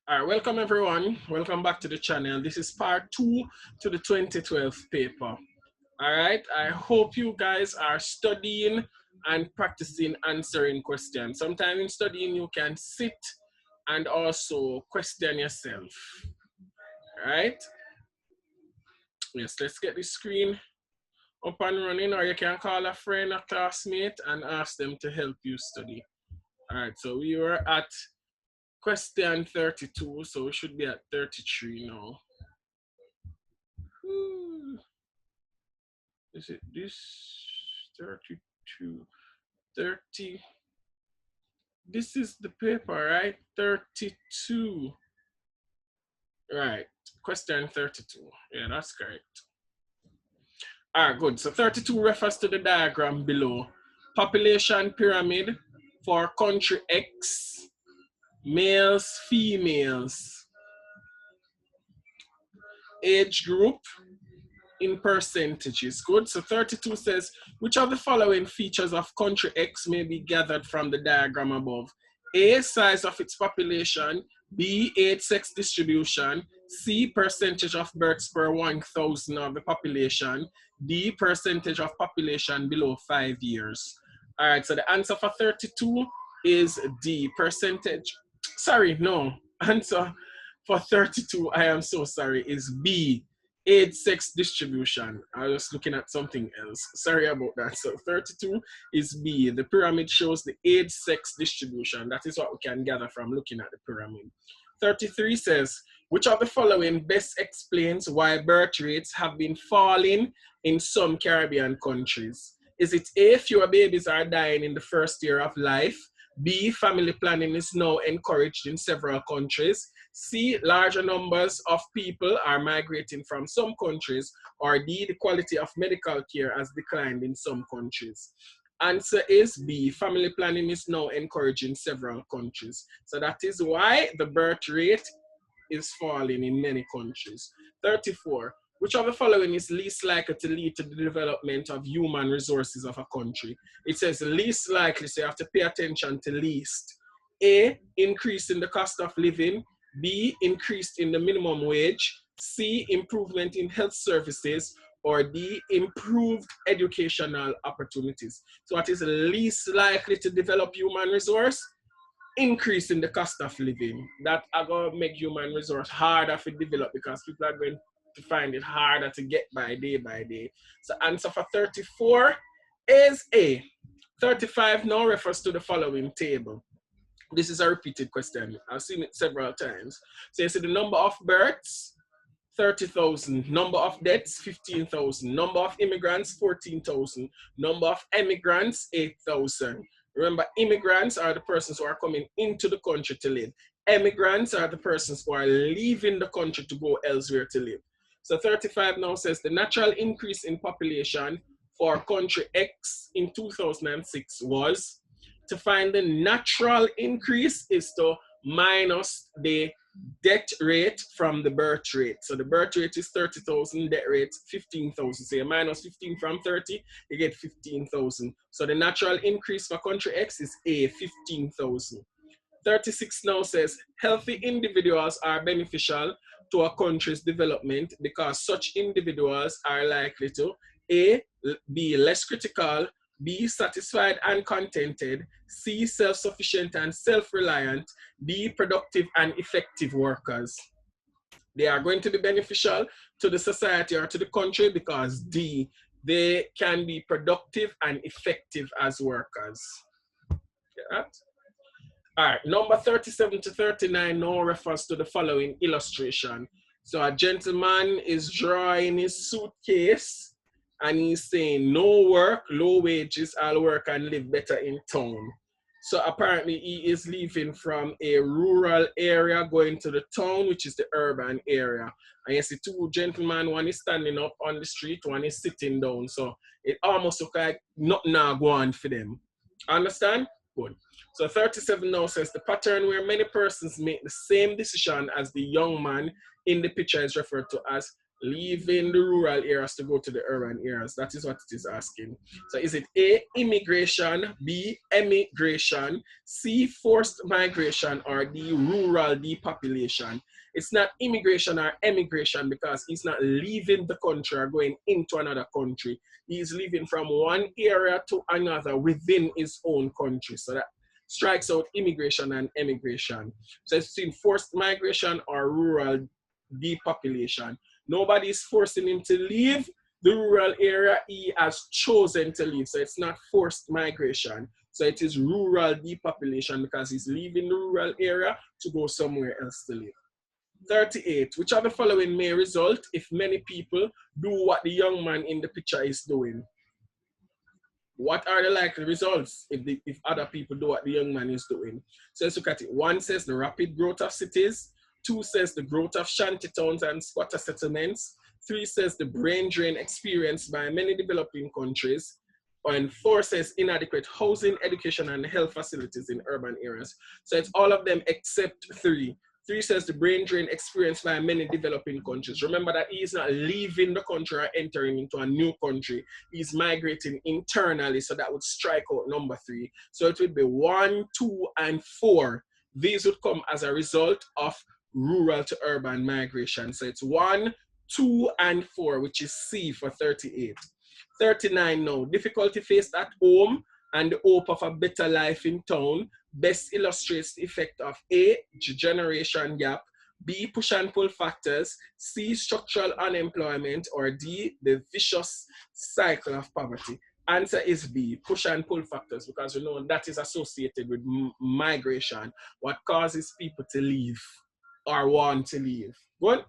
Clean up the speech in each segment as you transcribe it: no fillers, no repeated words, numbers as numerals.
All right, welcome everyone. Welcome back to the channel. This is part 2 to the 2012 paper. All right, I hope you guys are studying and practicing answering questions. Sometimes in studying, you can sit and also question yourself. All right, yes, let's get the screen up and running, or you can call a friend, a classmate, and ask them to help you study. All right, so we were at question 32, so we should be at 33 now. Is it this 32? 30. This is the paper, right? 32. Right. Question 32. Yeah, that's correct. All right, good. So 32 refers to the diagram below. Population pyramid for country X, males, females, age group in percentages. Good. So 32 says, which of the following features of country X may be gathered from the diagram above? A, size of its population. B, age sex distribution. C, percentage of births per 1,000 of the population. D, percentage of population below 5 years. All right, so the answer for 32 is D, percentage. Sorry, no. Answer for 32, I am so sorry, is B, age sex distribution. I was looking at something else. Sorry about that. So 32 is B. The pyramid shows the age sex distribution. That is what we can gather from looking at the pyramid. 33 says, which of the following best explains why birth rates have been falling in some Caribbean countries? Is it A, fewer babies are dying in the first year of life? B, family planning is now encouraged in several countries. C, larger numbers of people are migrating from some countries. Or D, the quality of medical care has declined in some countries. Answer is B, family planning is now encouraged in several countries. So that is why the birth rate is falling in many countries. 34. Which of the following is least likely to lead to the development of human resources of a country? It says least likely, so you have to pay attention to least. A, increase in the cost of living. B, increase in the minimum wage. C, improvement in health services. Or D, improved educational opportunities. So what is least likely to develop human resource? Increase in the cost of living. That are going to make human resource harder to develop because people are going to find it harder to get by day. So answer for 34 is A. 35 now refers to the following table. This is a repeated question. I've seen it several times. So you see the number of births, 30,000. Number of deaths, 15,000. Number of immigrants, 14,000. Number of emigrants, 8,000. Remember, immigrants are the persons who are coming into the country to live. Emigrants are the persons who are leaving the country to go elsewhere to live. So 35 now says the natural increase in population for country X in 2006 was, to find the natural increase is to minus the death rate from the birth rate. So the birth rate is 30,000, death rate 15,000. So you minus 15 from 30, you get 15,000. So the natural increase for country X is A, 15,000. 36 now says, healthy individuals are beneficial to a country's development because such individuals are likely to A, be less critical, B, satisfied and contented, C, self-sufficient and self-reliant, D, productive and effective workers. They are going to be beneficial to the society or to the country because D, they can be productive and effective as workers. Get that? All right, number 37 to 39 now refers to the following illustration. So a gentleman is drawing his suitcase and he's saying, no work, low wages, I'll work and live better in town. So apparently he is leaving from a rural area going to the town, which is the urban area. And you see two gentlemen, one is standing up on the street, one is sitting down. So it almost looks like nothing now going on for them. Understand? Good. So 37 now says the pattern where many persons make the same decision as the young man in the picture is referred to as Leaving the rural areas to go to the urban areas. That is what it is asking. So is it A, immigration, B, emigration, C, forced migration, or D, rural depopulation? It's not immigration or emigration because he's not leaving the country or going into another country. He's leaving from one area to another within his own country. So that strikes out immigration and emigration. So it's between forced migration or rural depopulation. Nobody is forcing him to leave the rural area. He has chosen to leave. So it's not forced migration. So it is rural depopulation because he's leaving the rural area to go somewhere else to live. 38. Which of the following may result if many people do what the young man in the picture is doing? What are the likely results if other people do what the young man is doing? So let's look at it. 1 says the rapid growth of cities. 2 says the growth of shanty towns and squatter settlements. 3 says the brain drain experienced by many developing countries. And 4 says inadequate housing, education, and health facilities in urban areas. So it's all of them except 3. 3 says the brain drain experienced by many developing countries. Remember that he is not leaving the country or entering into a new country. He's migrating internally, so that would strike out number 3. So it would be 1, 2, and 4. These would come as a result of rural to urban migration. So it's 1, 2, and 4, which is C for 38. 39 now. Difficulty faced at home and the hope of a better life in town best illustrates the effect of A, generation gap, B, push and pull factors, C, structural unemployment, or D, the vicious cycle of poverty. Answer is B, push and pull factors, because we know that is associated with migration, what causes people to leave or want to leave. Good?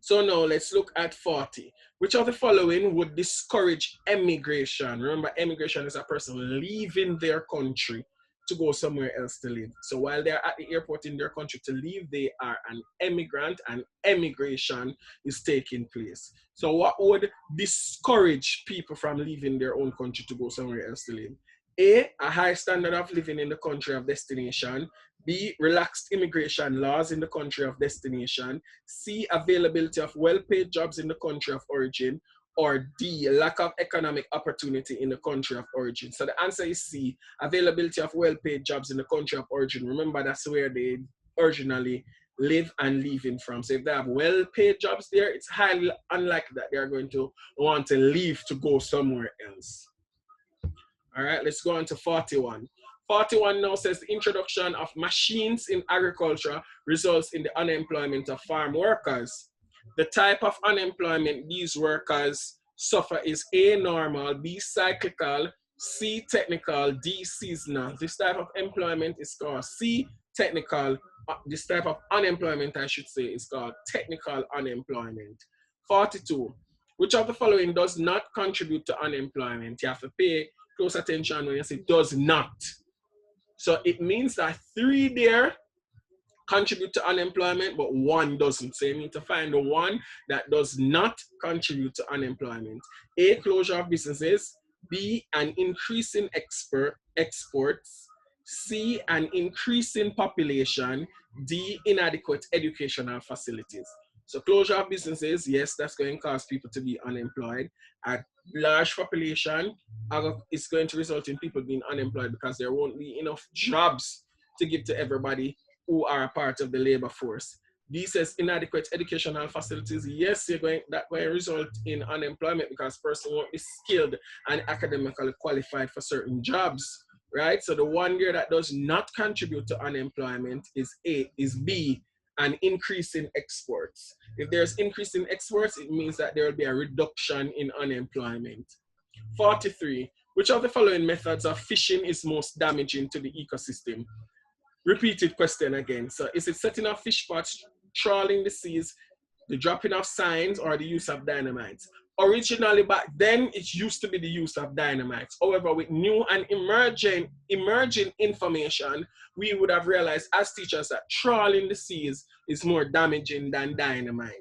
So now let's look at 40. Which of the following would discourage emigration? Remember, emigration is a person leaving their country to go somewhere else to live. So while they're at the airport in their country to leave, they are an emigrant, and emigration is taking place. So what would discourage people from leaving their own country to go somewhere else to live? A high standard of living in the country of destination. B, relaxed immigration laws in the country of destination. C, availability of well-paid jobs in the country of origin. Or D, lack of economic opportunity in the country of origin. So the answer is C, availability of well-paid jobs in the country of origin. Remember, that's where they originally live and leaving from. So if they have well-paid jobs there, it's highly unlikely that they're going to want to leave to go somewhere else. All right, let's go on to 41. 41 now says the introduction of machines in agriculture results in the unemployment of farm workers. The type of unemployment these workers suffer is A, normal, B, cyclical, C, technical, D, seasonal. This type of employment is called C, technical. This type of unemployment, I should say, is called technical unemployment. 42. Which of the following does not contribute to unemployment? You have to pay close attention when you say does not. So it means that 3 there contribute to unemployment, but 1 doesn't. So you need to find the 1 that does not contribute to unemployment. A, closure of businesses. B, an increase in exports. C, an increase in population. D, inadequate educational facilities. So closure of businesses, yes, that's going to cause people to be unemployed. A large population is going to result in people being unemployed because there won't be enough jobs to give to everybody who are a part of the labor force. D says inadequate educational facilities. Yes, that will result in unemployment because person won't be skilled and academically qualified for certain jobs, right? So the 1 there that does not contribute to unemployment is B, an increase in exports. If there's increase in exports, it means that there will be a reduction in unemployment. 43. Which of the following methods of fishing is most damaging to the ecosystem? Repeated question again. So is it setting up fish pots, trawling the seas, the dropping of signs, or the use of dynamite? Originally back then, it used to be the use of dynamite. However, with new and emerging information, we would have realized as teachers that trawling the seas is more damaging than dynamite.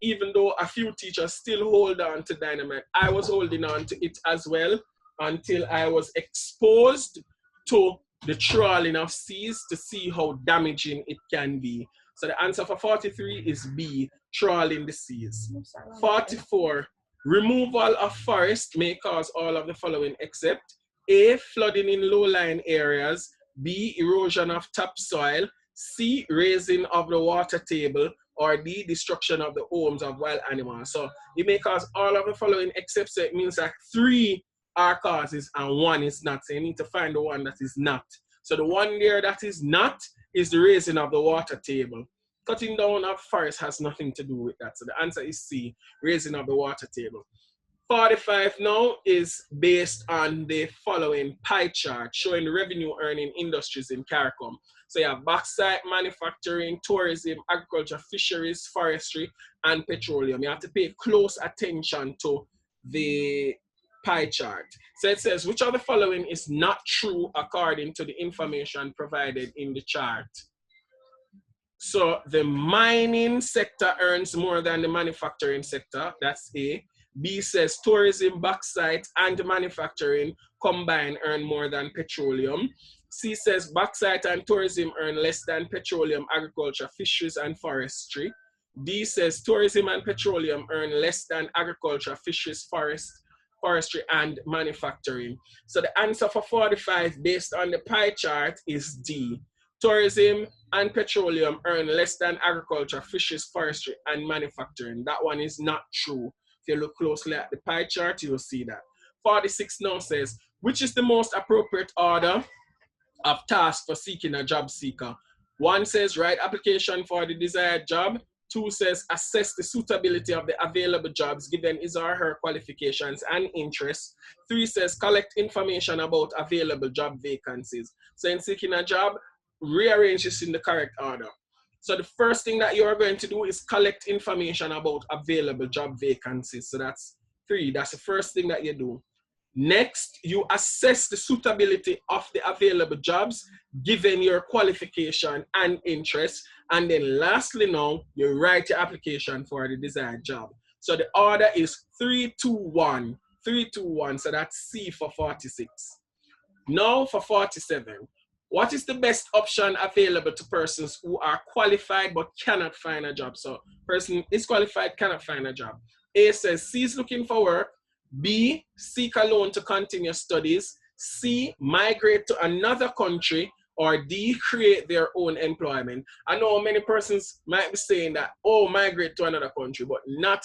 Even though a few teachers still hold on to dynamite, I was holding on to it as well until I was exposed to the trawling of seas to see how damaging it can be. So the answer for 43 is B, trawling the seas. 44, removal of forest may cause all of the following except A, flooding in low-lying areas, B, erosion of topsoil, C, raising of the water table, or D, destruction of the homes of wild animals. So it may cause all of the following except, so it means that 3 are causes and 1 is not. So you need to find the one that is not. So the one there that is not is the raising of the water table. Cutting down of forest has nothing to do with that. So the answer is C, raising of the water table. 45 now is based on the following pie chart showing revenue earning industries in CARICOM. So you have bauxite, manufacturing, tourism, agriculture, fisheries, forestry, and petroleum. You have to pay close attention to the pie chart. So it says, which of the following is not true according to the information provided in the chart? So the mining sector earns more than the manufacturing sector. That's A. B says tourism, bauxite, and manufacturing combined earn more than petroleum. C says bauxite and tourism earn less than petroleum, agriculture, fisheries, and forestry. D says tourism and petroleum earn less than agriculture, fisheries, forestry, and manufacturing. So the answer for 45 based on the pie chart is D. Tourism and petroleum earn less than agriculture, fisheries, forestry, and manufacturing. That one is not true. If you look closely at the pie chart, you will see that. 46 now says, which is the most appropriate order of tasks for seeking a job seeker? 1 says, write application for the desired job. 2 says, assess the suitability of the available jobs given his or her qualifications and interests. 3 says, collect information about available job vacancies. So in seeking a job, rearrange this in the correct order. So the first thing that you are going to do is collect information about available job vacancies. So that's 3. That's the first thing that you do. Next, you assess the suitability of the available jobs given your qualification and interest. And then lastly now, you write your application for the desired job. So the order is 3, 2, 1. 3, 2, 1. So that's C for 46. Now for 47. What is the best option available to persons who are qualified but cannot find a job? So person is qualified, cannot find a job. A says C is looking for work. B, seek a loan to continue studies. C, migrate to another country. Or D, create their own employment. I know many persons might be saying that, oh, migrate to another country, but not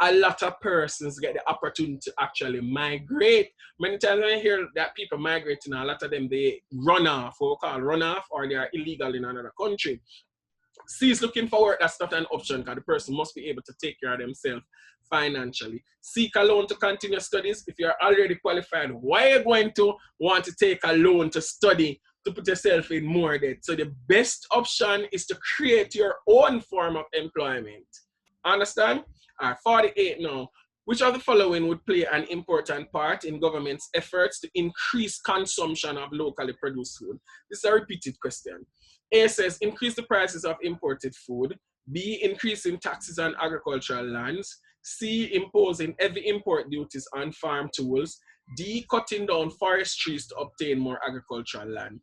a lot of persons get the opportunity to actually migrate. Many times when I hear that people migrating, a lot of them, they run off, what we call run off, or they are illegal in another country. C is looking for work, that's not an option because the person must be able to take care of themselves financially. Seek a loan to continue studies. If you're already qualified, why are you going to want to take a loan to study to put yourself in more debt? So the best option is to create your own form of employment. Understand? All right, 48 now. Which of the following would play an important part in government's efforts to increase consumption of locally produced food? This is a repeated question. A says, increase the prices of imported food. B, increasing taxes on agricultural lands. C, imposing heavy import duties on farm tools. D, cutting down forest trees to obtain more agricultural land.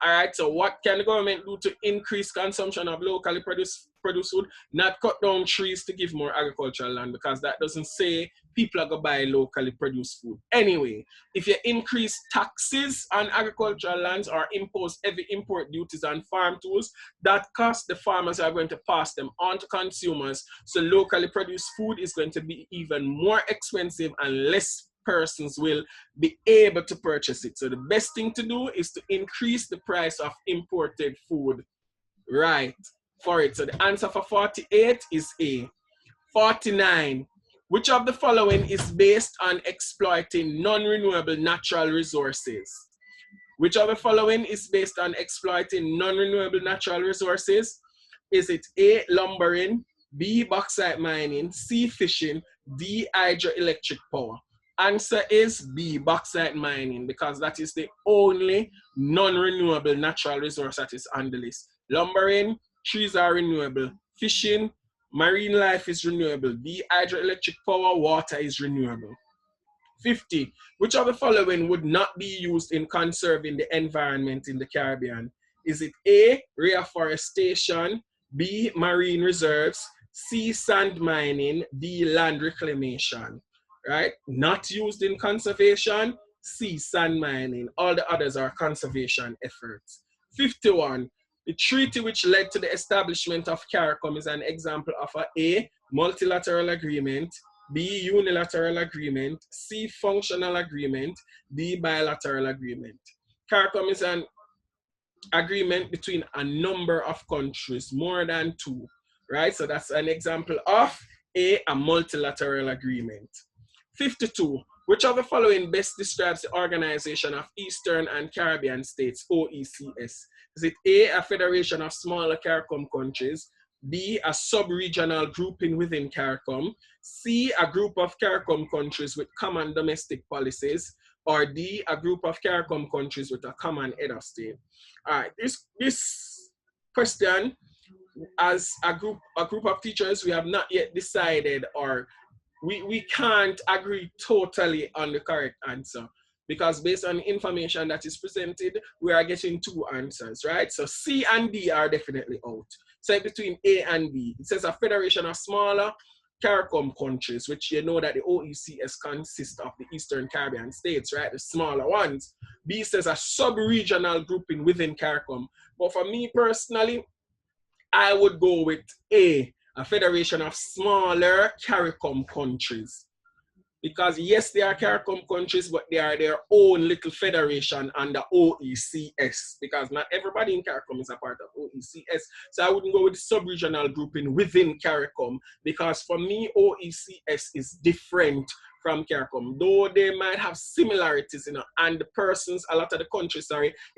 All right, so what can the government do to increase consumption of locally produced food? Not cut down trees to give more agricultural land, because that doesn't say people are going to buy locally produced food. Anyway, if you increase taxes on agricultural lands or impose heavy import duties on farm tools, that cost the farmers are going to pass them on to consumers. So locally produced food is going to be even more expensive and less persons will be able to purchase it. So the best thing to do is to increase the price of imported food, right, for it. So the answer for 48 is A. 49. Which of the following is based on exploiting non-renewable natural resources? Which of the following is based on exploiting non-renewable natural resources? Is it A, lumbering, B, bauxite mining, C, fishing, D, hydroelectric power? Answer is B, bauxite mining, because that is the only non-renewable natural resource that is on the list. Lumbering, trees are renewable. Fishing, marine life is renewable. D, hydroelectric power, water is renewable. 50. Which of the following would not be used in conserving the environment in the Caribbean? Is it A, reforestation, B, marine reserves, C, sand mining, D, land reclamation, right? Not used in conservation, C, sand mining. All the others are conservation efforts. 51, the treaty which led to the establishment of CARICOM is an example of a multilateral agreement, B, unilateral agreement, C, functional agreement, D, bilateral agreement. CARICOM is an agreement between a number of countries, more than two, right? So that's an example of a multilateral agreement. 52, which of the following best describes the Organization of Eastern and Caribbean States, OECS? Is it A, a federation of smaller CARICOM countries, B, a sub-regional grouping within CARICOM, C, a group of CARICOM countries with common domestic policies, or D, a group of CARICOM countries with a common head of state? All right, this question, as a group of teachers, we have not yet decided, or we can't agree totally on the correct answer, because based on the information that is presented, we are getting two answers, right? So C and D are definitely out. So between A and B, it says a federation of smaller CARICOM countries, which you know that the OECS consists of the Eastern Caribbean states, right? The smaller ones. B says a sub-regional grouping within CARICOM. But for me personally, I would go with A, a federation of smaller CARICOM countries. Because yes, they are CARICOM countries, but they are their own little federation under OECS. Because not everybody in CARICOM is a part of OECS. So I wouldn't go with the sub-regional grouping within CARICOM, because for me, OECS is different from CARICOM. Though they might have similarities, and the persons, a lot of the countries,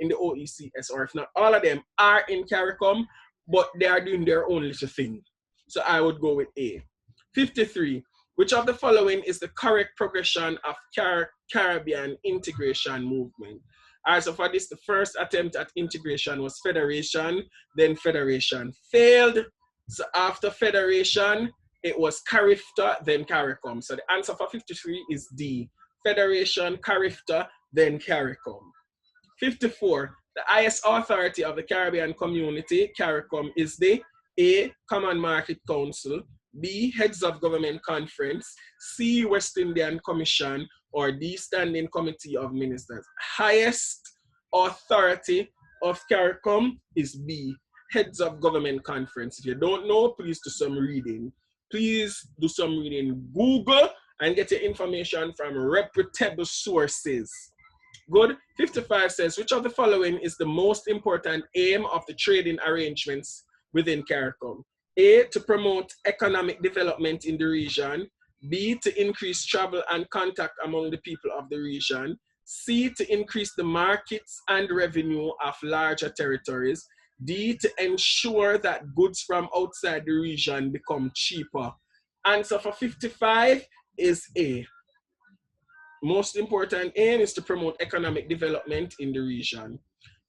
in the OECS, or if not all of them, are in CARICOM, but they are doing their own little thing. So I would go with A. 53. Which of the following is the correct progression of Caribbean integration movement? All right, so for this, the first attempt at integration was federation, then federation failed. So after federation, it was CARIFTA, then CARICOM. So the answer for 53 is D, federation, CARIFTA, then CARICOM. 54, the highest authority of the Caribbean community, CARICOM, is the A, Common Market Council, B, Heads of Government Conference, C, West Indian Commission, or D, Standing Committee of Ministers. Highest authority of CARICOM is B, Heads of Government Conference. If you don't know, please do some reading. Please do some reading. Google and get your information from reputable sources. Good. 55 says, which of the following is the most important aim of the trading arrangements within CARICOM? A, to promote economic development in the region. B, to increase travel and contact among the people of the region. C, to increase the markets and revenue of larger territories. D, to ensure that goods from outside the region become cheaper. Answer for 55 is A. Most important aim is to promote economic development in the region.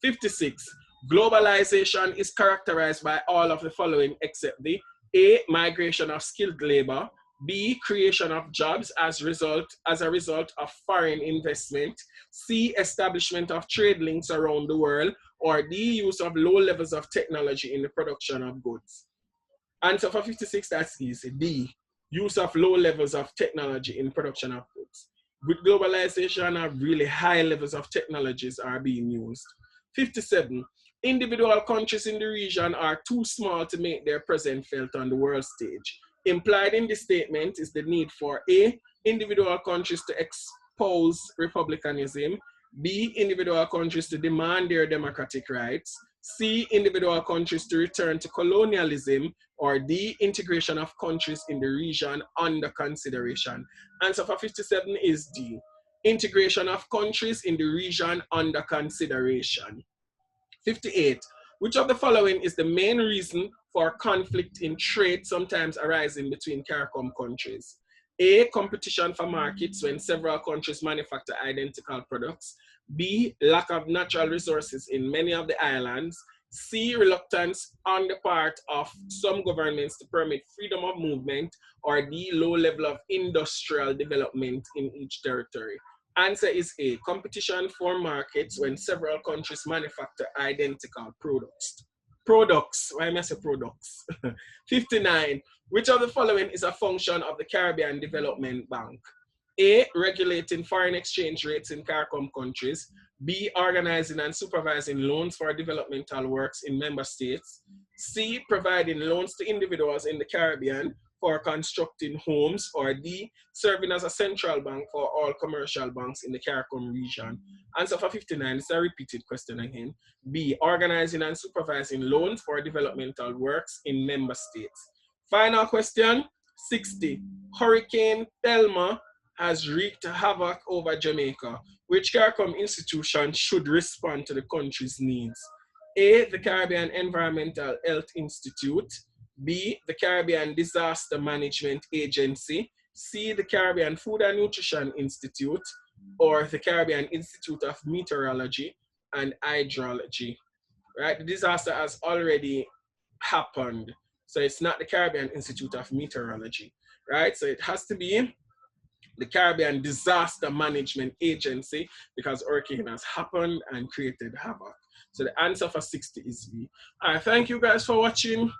56. Globalization is characterized by all of the following except the A, migration of skilled labor, B, creation of jobs as a result of foreign investment, C, establishment of trade links around the world, or D, use of low levels of technology in the production of goods. Answer for 56, that's easy. D, use of low levels of technology in production of goods. With globalization, really high levels of technologies are being used. 57, individual countries in the region are too small to make their presence felt on the world stage. Implied in this statement is the need for A, individual countries to expose republicanism, B, individual countries to demand their democratic rights, C, individual countries to return to colonialism, or D, integration of countries in the region under consideration. Answer for 57 is D, integration of countries in the region under consideration. 58, which of the following is the main reason for conflict in trade sometimes arising between CARICOM countries? A, competition for markets when several countries manufacture identical products. B, lack of natural resources in many of the islands. C, reluctance on the part of some governments to permit freedom of movement. Or D, low level of industrial development in each territory. Answer is A, competition for markets when several countries manufacture identical products. products. Why am I say products? 59. Which of the following is a function of the Caribbean Development Bank? A, regulating foreign exchange rates in CARICOM countries. B, organizing and supervising loans for developmental works in member states. C, providing loans to individuals in the Caribbean for constructing homes. Or D, serving as a central bank for all commercial banks in the CARICOM region. Answer for 59, it's a repeated question again. B, organizing and supervising loans for developmental works in member states. Final question, 60. Hurricane Thelma has wreaked havoc over Jamaica. Which CARICOM institution should respond to the country's needs? A, the Caribbean Environmental Health Institute. B, the Caribbean Disaster Management Agency. C, the Caribbean Food and Nutrition Institute. Or the Caribbean Institute of Meteorology and Hydrology. Right, the disaster has already happened. So it's not the Caribbean Institute of Meteorology, right? So it has to be the Caribbean Disaster Management Agency because hurricane has happened and created havoc. So the answer for 60 is B. All right, thank you guys for watching,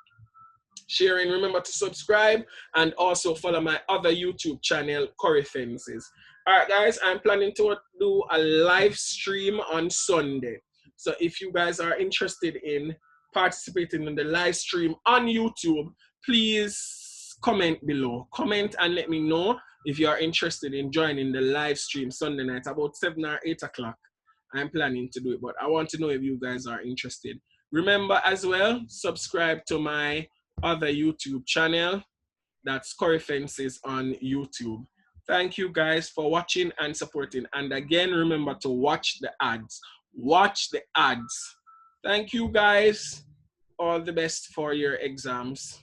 sharing. Remember to subscribe and also follow my other YouTube channel, Curry Fences. All right, guys, I'm planning to do a live stream on Sunday. So if you guys are interested in participating in the live stream on YouTube, please comment below. Comment and let me know if you are interested in joining the live stream Sunday night, about 7 or 8 o'clock. I'm planning to do it, but I want to know if you guys are interested. Remember as well, subscribe to my other YouTube channel. That's Curry Fences on YouTube. Thank you guys for watching and supporting. And again, remember to watch the ads. Watch the ads. Thank you guys. All the best for your exams.